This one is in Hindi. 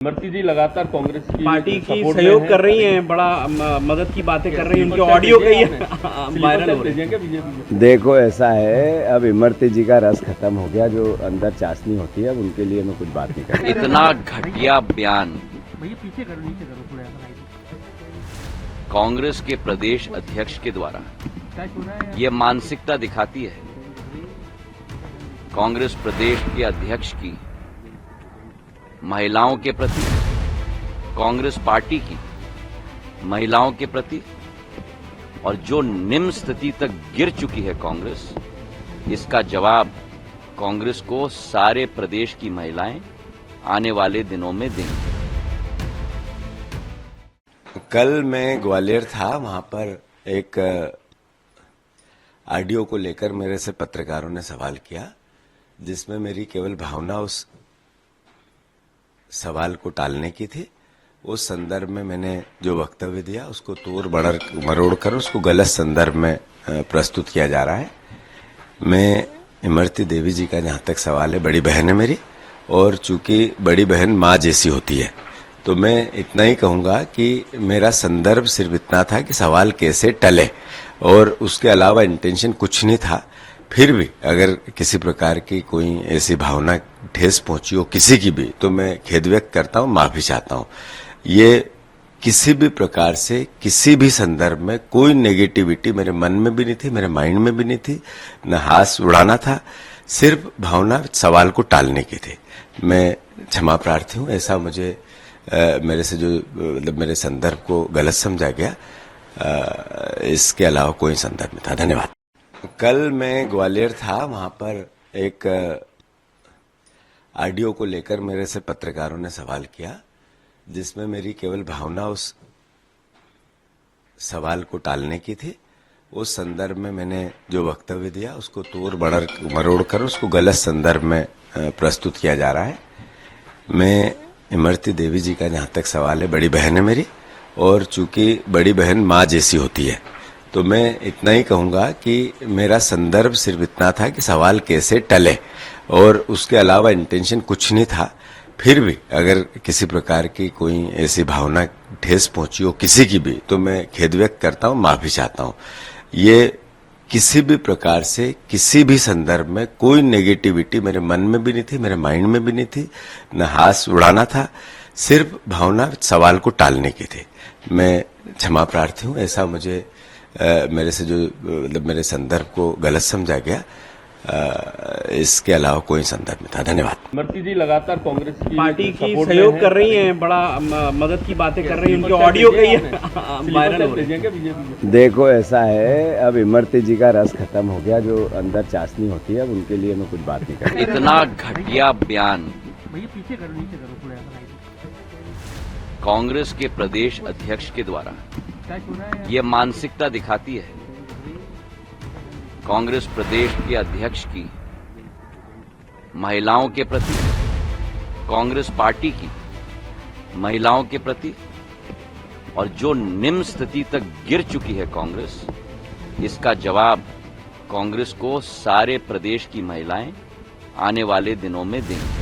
इमरती जी लगातार कांग्रेस की पार्टी की सहयोग कर रही हैं, बड़ा मदद की बातें कर रही हैं, उनके ऑडियो कई वायरल हो रहे हैं। देखो ऐसा है, अब इमरती जी का रस खत्म हो गया, जो अंदर चाशनी होती है, अब उनके लिए मैं कुछ बात नहीं कर। इतना घटिया बयान कांग्रेस के प्रदेश अध्यक्ष के द्वारा ये मानसिकता दिखाती है कांग्रेस प्रदेश के अध्यक्ष की महिलाओं के प्रति, कांग्रेस पार्टी की महिलाओं के प्रति, और जो निम्न स्थिति तक गिर चुकी है कांग्रेस, इसका जवाब कांग्रेस को सारे प्रदेश की महिलाएं आने वाले दिनों में देंगी। कल मैं ग्वालियर था, वहां पर एक ऑडियो को लेकर मेरे से पत्रकारों ने सवाल किया, जिसमें मेरी केवल भावना उस सवाल को टालने की थी। उस संदर्भ में मैंने जो वक्तव्य दिया उसको तोड़ मरोड़ कर उसको गलत संदर्भ में प्रस्तुत किया जा रहा है। मैं इमरती देवी जी का जहां तक सवाल है, बड़ी बहन है मेरी, और चूंकि बड़ी बहन माँ जैसी होती है, तो मैं इतना ही कहूंगा कि मेरा संदर्भ सिर्फ इतना था कि सवाल कैसे टले, और उसके अलावा इंटेंशन कुछ नहीं था। फिर भी अगर किसी प्रकार की कोई ऐसी भावना ठेस पहुंची हो किसी की भी, तो मैं खेद व्यक्त करता हूं, माफी चाहता हूं। ये किसी भी प्रकार से किसी भी संदर्भ में कोई नेगेटिविटी मेरे मन में भी नहीं थी, मेरे माइंड में भी नहीं थी, न हाथ उड़ाना था, सिर्फ भावना सवाल को टालने की थी। मैं क्षमा प्रार्थी हूं, ऐसा मुझे मेरे से जो मतलब मेरे संदर्भ को गलत समझा गया, इसके अलावा कोई संदर्भ नहीं था। धन्यवाद। कल मैं ग्वालियर था, वहां पर एक ऑडियो को लेकर मेरे से पत्रकारों ने सवाल किया, जिसमें मेरी केवल भावना उस सवाल को टालने की थी। उस संदर्भ में मैंने जो वक्तव्य दिया उसको तोड़ मरोड़ कर उसको गलत संदर्भ में प्रस्तुत किया जा रहा है। मैं इमरती देवी जी का जहां तक सवाल है, बड़ी बहन है मेरी, और चूंकि बड़ी बहन माँ जैसी होती है, तो मैं इतना ही कहूंगा कि मेरा संदर्भ सिर्फ इतना था कि सवाल कैसे टले, और उसके अलावा इंटेंशन कुछ नहीं था। फिर भी अगर किसी प्रकार की कोई ऐसी भावना ठेस पहुंची हो किसी की भी, तो मैं खेद व्यक्त करता हूं, माफी चाहता हूं। ये किसी भी प्रकार से किसी भी संदर्भ में कोई नेगेटिविटी मेरे मन में भी नहीं थी, मेरे माइंड में भी नहीं थी, न हाथ उड़ाना था, सिर्फ भावना सवाल को टालने की थी। मैं क्षमा प्रार्थी हूं, ऐसा मुझे मेरे से जो मतलब मेरे संदर्भ को गलत समझा गया, इसके अलावा कोई संदर्भ नहीं था। धन्यवाद। इमरती जी लगातार कांग्रेस की पार्टी की सहयोग कर रही हैं, बड़ा मदद की बातें कर रही हैं, उनके ऑडियो कई वायरल हो रहे हैं। देखो ऐसा है, अब इमरती जी का रस खत्म हो गया, जो अंदर चाशनी होती है, अब उनके लिए मैं कुछ बात नहीं कर। इतना घटिया बयान कांग्रेस के प्रदेश अध्यक्ष के द्वारा ये मानसिकता दिखाती है कांग्रेस प्रदेश के अध्यक्ष की महिलाओं के प्रति, कांग्रेस पार्टी की महिलाओं के प्रति, और जो निम्न स्थिति तक गिर चुकी है कांग्रेस, इसका जवाब कांग्रेस को सारे प्रदेश की महिलाएं आने वाले दिनों में देंगी।